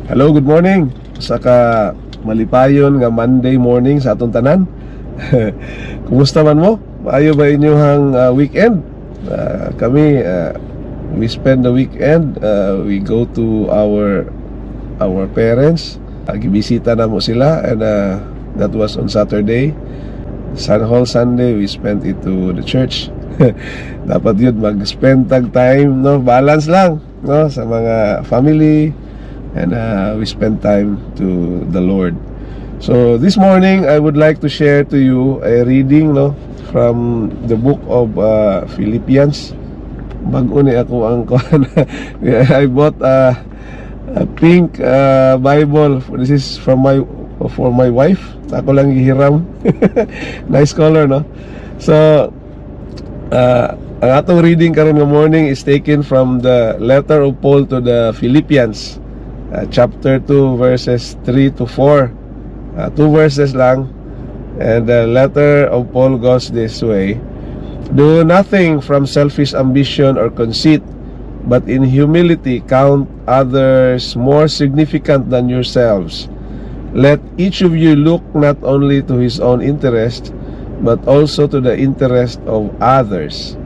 Hello, good morning. Saka malipayon nga Monday morning sa atong tanan. Kumusta man mo? Maayo ba inyong weekend? Kami we spend the weekend, we go to our parents. Gibisita na mo sila, and that was on Saturday. Whole Sunday we spent it to the church. Dapat yun mag-spend tag time, no? Balance lang, no? Sa mga family, and we spend time to the Lord. So this morning I would like to share to you a reading, no, from the book of Philippians. Bago ni ako ang I bought a pink Bible. This is for my wife. Ako lang gihiram. Nice color, no? So ang atong reading karon nga morning is taken from the letter of Paul to the Philippians, chapter 2 verses 3 to 4. 2 verses lang, and the letter of Paul goes this way: Do nothing from selfish ambition or conceit, but in humility count others more significant than yourselves. Let each of you look not only to his own interest, but also to the interest of others.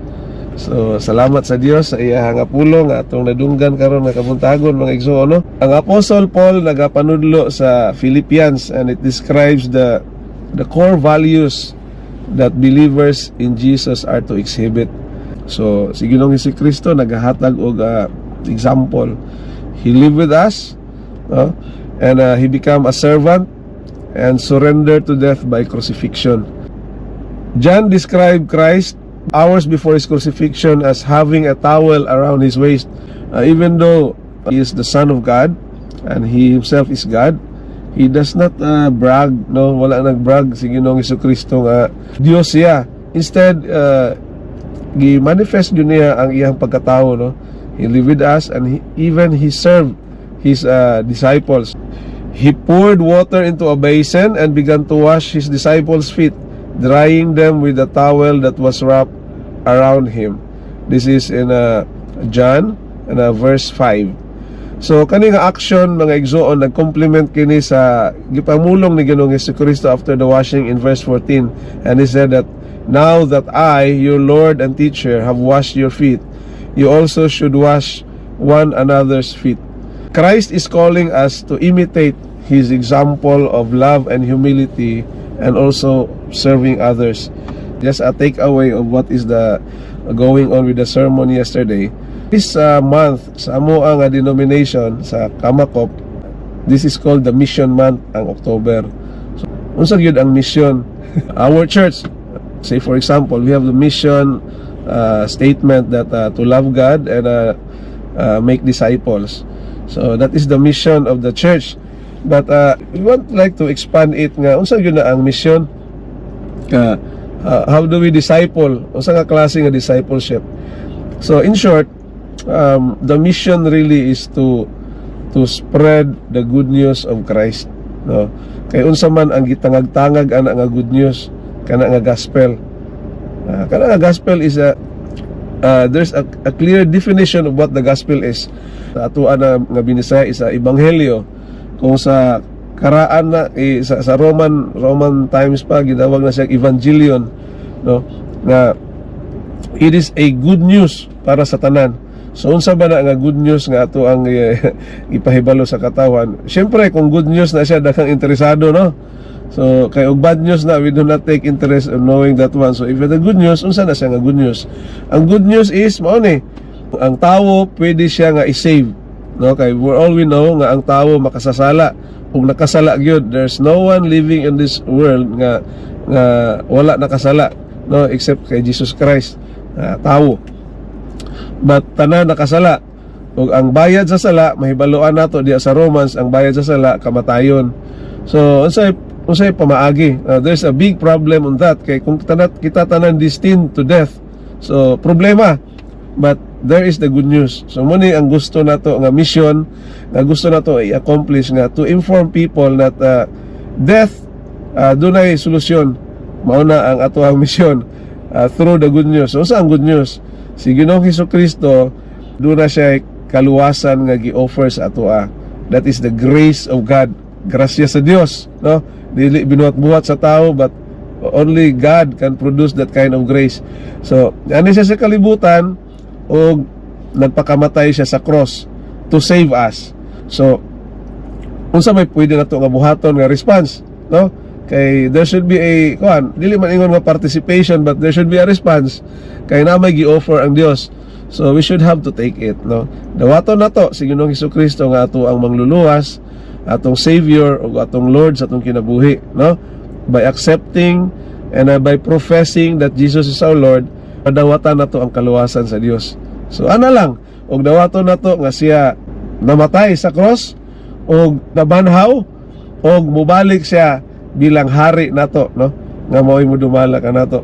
So, salamat sa Dios sa iya nga pulong atong nadunggan karon nga kabuntagon, mga igsoon, no? Ang Apostle Paul nagapanudlo sa Philippians, and it describes the core values that believers in Jesus are to exhibit. So, si Ginoong Jesucristo nagahatag og example. He lived with us, no? And he became a servant and surrendered to death by crucifixion. John described Christ hours before his crucifixion as having a towel around his waist. Even though he is the Son of God and he himself is God, he does not brag, no? Wala nagbrag si Ginoong Jesucristo nga Dios siya. Instead, gi-manifest yun niya ang iyang pagkatao, no? He lived with us, and even he served his disciples. He poured water into a basin and began to wash his disciples' feet, drying them with a towel that was wrapped around him. This is in John verse 5. So kaning action, mga igsoon, nag-complement kini sa gipamulong ni Ginoong Jesucristo after the washing in verse 14. And he said that, Now that I, your Lord and teacher, have washed your feet, you also should wash one another's feet. Christ is calling us to imitate his example of love and humility, and also serving others. Just a takeaway of what is the going on with the sermon yesterday. This month, sa amo ang denomination sa Kamakop, this is called the Mission Month, ang October. So, unsa gyud ang mission? Our church, say for example, we have the mission statement that to love God and make disciples. So that is the mission of the church. But we want like to expand it nga unsa gyud na ang mission. How do we disciple? Unsa nga klase nga discipleship? So in short, the mission really is to spread the good news of Christ, no? Kay unsa man ang gitangag-tangag ana nga good news, kana nga gospel. Kana nga gospel is there's a clear definition of what the gospel is. Ato ana nga binisaya is ebanghelyo. Kung sa karaan na sa Roman times pa gidawag na siya evangelion, no? Nga it is a good news para sa tanan. So unsa ba na nga good news nga ato ang ipahibalo sa katawan? Syempre kung good news na siya, daghang interesado, no? So kay og bad news na, we do not take interest in knowing that one. So if the good news, unsa na siya nga good news? Ang good news is mao ni ang tawo pwede siya nga i-save, no? Kay all we know nga ang tawo makasasala. Kung nakasala gyud, there's no one living in this world nga wala nakasala, no, except kay Jesus Christ, tawo. But tanan nakasala. Ug ang bayad sa sala, mahibaloan nato diya sa Romans, ang bayad sa sala kamatayon. So unsay pamaagi? There's a big problem on that, kay kung kita tanan destined to death, so problema. But there is the good news. So muni ang gusto nato nga mission, nga gusto nato i-accomplish, nga to inform people that death dunay solusyon. Mao na ang ato ang mission through the good news. So sa ang good news, si Ginoong Jesucristo doon na siya kaluwasan nga gi-offer sa ato That is the grace of God. Grasya sa Dios, no? Dili binuhat-buhat sa tao, but only God can produce that kind of grace. So ani siya sa kalibutan o nagpakamatay siya sa cross to save us. So unsa may pwede nato nga buhaton nga response, no? Kay there should be a dili man ingon nga participation, but there should be a response kay na may gi-offer ang Dios. So we should have to take it, no? Dawaton nato si Ginoong Hesukristo nga ato ang mangluluwas, atong Savior o atong Lord sa atong kinabuhi, no? By accepting and by professing that Jesus is our Lord, dawatan nato ang kaluwasan sa Dios. So ana lang, og dawaton nato nga siya namatay sa cross og nabanhaw og mubalik siya bilang hari nato, no? Nga mao'y mudumala ka nato.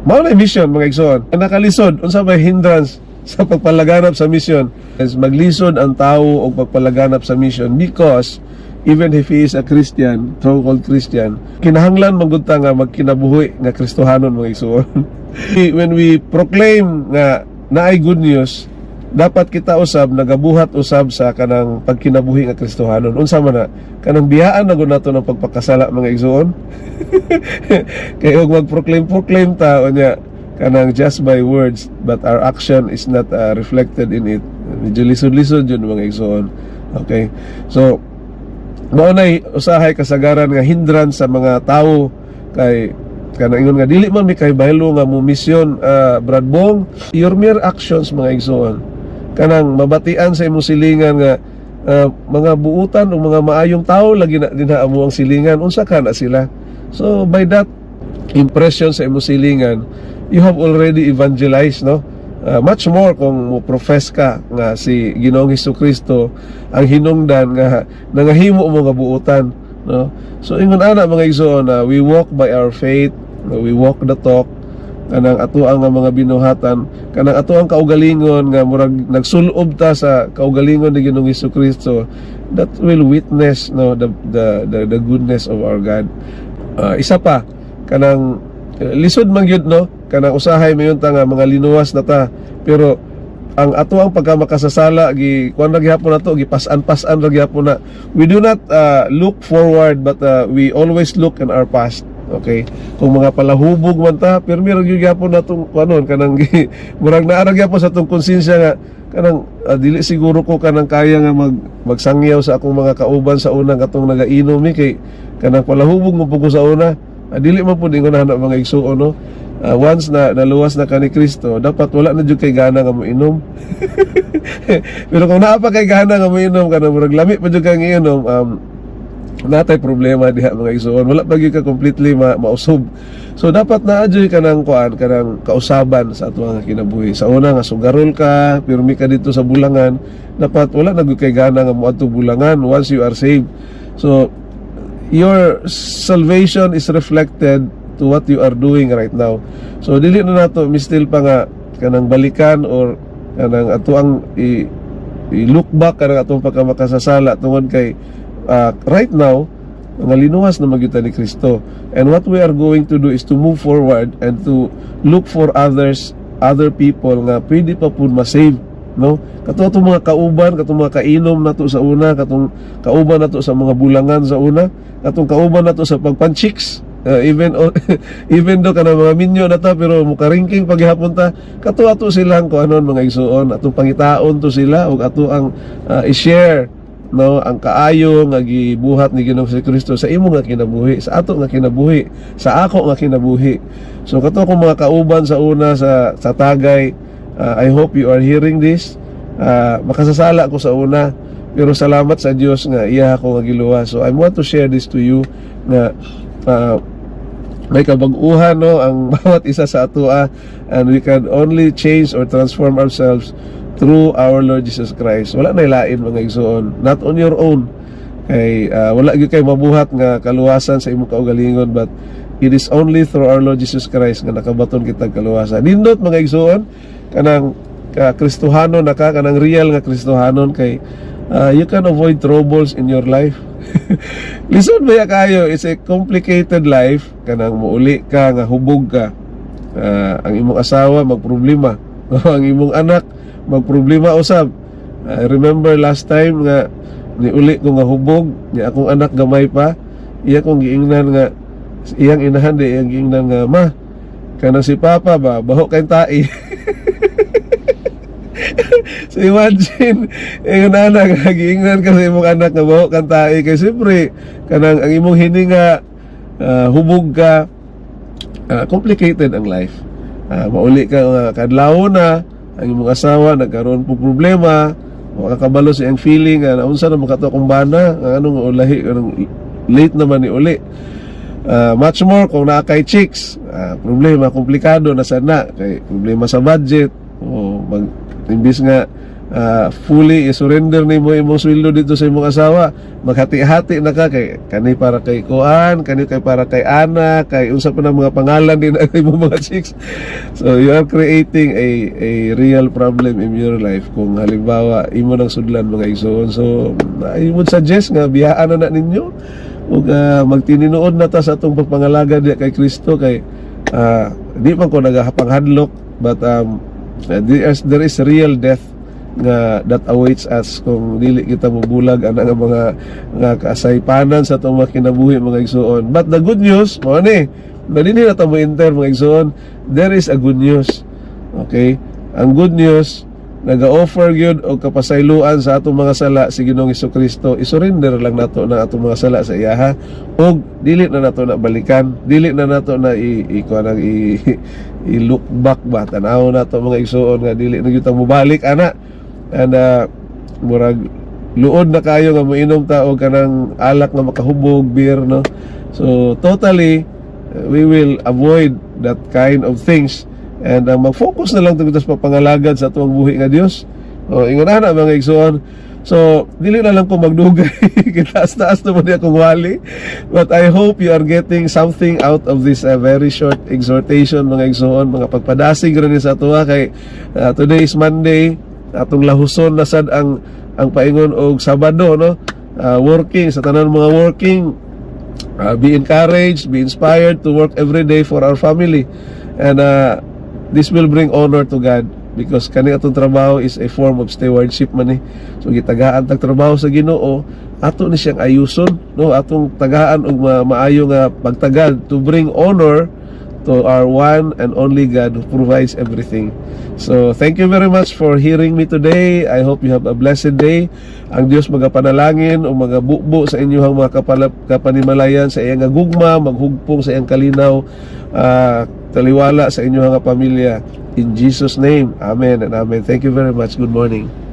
Mao na mission, mga igsoon. Ang nakalisod unsa may hindrance sa pagpalaganap sa mission is maglisod ang tao og pagpalaganap sa mission, because even if he is a Christian, so-called Christian, kinahanglan magud ta nga magkinabuhi nga Kristohanon, mga igsoon. When we proclaim nga naay good news, dapat kita usab nagabuhat usab sa kanang pagkinabuhi nga Kristohanon. Unsa man na kanang biyaan na gud nato ng pagpakasala, mga igsoon. Kay og magproclaim ta unya kanang just by words, but our action is not reflected in it. Medyo lisod-lisod yun, mga igsoon. Okay, so mao nay usahay kasagaran nga hindrance sa mga tawo kay kanang ingon nga dili man mi kay bahilo nga mo mission, Brad Bong. Your mere actions, mga igsoon, kanang mabatian sa imong silingan nga mga buutan o mga maayong tao lagi na dinha amo ang silingan, unsa ka na sila. So by that impression sa imong silingan, you have already evangelized, no? Much more kung mo profess ka nga si Ginoong Hesukristo ang hinungdan nga nangahimo mo nga buutan, no? So ingon ana, mga igsoon, we walk by our faith, we walk the talk, kanang atuang nga mga binuhatan, kanang atuang kaugalingon nga murag nagsulob ta sa kaugalingon ni Ginoong Hesukristo, that will witness, no, the goodness of our God. Isa pa, kanang lisod man gyud, no, kanang usahay mayon ta nga mga linuwas na ta, pero ang atuang pagkamakasasala gi kuan ra gyapon nato, gipas-an-pasan ra gyapon na. We do not look forward, but we always look in our past. Okay, kung mga palahubog man ta, pero meron gyud gyapon natong kanon kanang murag naa ra gyapon sa tong konsensya nga kanang dili siguro ko kanang kaya nga magsangyaw sa akong mga kauban sa unang katong nagainom ni, kay kanang palahubog mo pud ko sa una. Dili man pud ingon na mga igsuon, no? Once na naluwas na ka ni Kristo, dapat wala na jud kay gana nga moinom. Pero kung naa pa kay gana nga moinom, kanang murag lami pa jud kay inom, natay problema diha, mga igsoon. Wala pa gyud ka completely mausob. So dapat naadyoy ka ng kanang kausaban sa ato nga kinabuhi. Sa una nga sugarol ka, pirmi ka dito sa bulangan, dapat wala na gyud kay gana nga moadto bulangan once you are saved. So your salvation is reflected to what you are doing right now. So dili na nato mistil pa nga kanang balikan or kanang atuang i-look back kanang atong pagkamakasasala tungod kay right now nga linuwas na magyuta ni Kristo. And what we are going to do is to move forward and to look for other people nga pwede pa pud ma-save, no? Katong mga kauban, katong mga kainom nato sa una, katong kauban nato sa mga bulangan sa una, katong kauban nato sa pagpanchiks, even do kana mga minyo na ta pero mukaringking paghapon ta, kato ato silang kuanon, mga igsuon, atong pangitaon to sila ug ato ang i-share, no, ang kaayo nga gibuhat ni Ginoong Kristo sa imo nga kinabuhi, sa ato nga kinabuhi, sa ako nga kinabuhi. So kato kung mga kauban sa una sa Tagay, I hope you are hearing this. Makasasala ko sa una, pero salamat sa Dios nga iya ako nga giluwas. So I want to share this to you na may kabag-uhan, no, ang bawat isa sa ato, and we can only change or transform ourselves through our Lord Jesus Christ. Wala na ilain, mga igsoon, not on your own. Kay wala gyud kay mabuhat nga kaluwasan sa imong kaugalingon, but it is only through our Lord Jesus Christ nga nakabaton kitag kaluwasan. Nindot, mga igsoon, kanang Kristohanon na ka, kanang real nga Kristohanon, kay you can avoid troubles in your life. Listen ba kayo, it's a complicated life, kanang muuli ka nga hubog ka, ang imong asawa magproblema, ang imong anak magproblema usab. I remember last time nga ni uli ko nga hubog ni akong anak gamay pa, iya kong giingnan nga iyang inahan di iyang giingnan nga, ma kanang si papa ba baho kay tai. So imagine, yung anak, giingnan ka sa imong anak nga baho kang tae. Kaya siyempre, kanang ang imong hininga, hubog ka, complicated ang life. Mauli ka, kadlaw na, ang imong asawa, nagkaroon po problema, makakabalo sa iyang feeling, naunsa na makato akong bana, anong ulahi, anong late naman ni uli. Much more kung nakakay chicks, problema, komplikado na sana, kay problema sa budget, o imbis nga fully i-surrender ni mo imong sweldo dito sa imong asawa, maghati-hati na ka kay kani para kay kuan, kani kay para kay anak, kay unsa pa na mga pangalan din ang imong mga chicks. So you are creating a real problem in your life kung halimbawa imo nang sudlan mga igsoon. So I would suggest nga biyaan na ninyo ug magtininuod na ta sa atong pagpangalaga di kay Kristo kay di man ko nagapanghadlok, but there is real death that awaits us kung dili kita mabulag ang mga kasaypanan sa itong mga kinabuhi mga igsoon. But the good news, mo ni, dinhi na ito mo enter mga igsoon, there is a good news. Okay? Ang good news, naga-offer yun o kapasayloan sa atong mga sala si Ginoong Jesucristo. I-surrender lang nato na atong mga sala sa iyaha o dili na nato na balikan, dili na nato na i-look back ba, tanaw nato mga igsoon nga dili na gyud mobalik ana. And murag luod na kayo nga moinom ta og kanang alak nga makahubog, beer, no? So totally we will avoid that kind of things. And mag-focus na lang tungkol sa papangalagad sa atong buhi nga Dios. O ingon na mga igsoon. So dili na lang ko magdugay, kitaas-taas naman akong wali. But I hope you are getting something out of this very short exhortation mga igsoon, mga pagpadasig rin sa atoa kay today is Monday, atong lahuson na sad ang paingon og Sabado, no? Working sa tanan mga working, be encouraged, be inspired to work every day for our family. And this will bring honor to God because kani atong trabaho is a form of stewardship man eh. So gitagaan tag trabaho sa Ginoo, ato ni siyang ayuson, no? Atong tagaan og maayo nga pagtagad to bring honor to our one and only God who provides everything. So thank you very much for hearing me today. I hope you have a blessed day. Ang Dios magapanalangin o magabubo sa inyong mga kapanimalayan sa iyang gugma, maghugpong sa iyang kalinaw, taliwala sa inyong pamilya. In Jesus' name, amen and amen. Thank you very much. Good morning.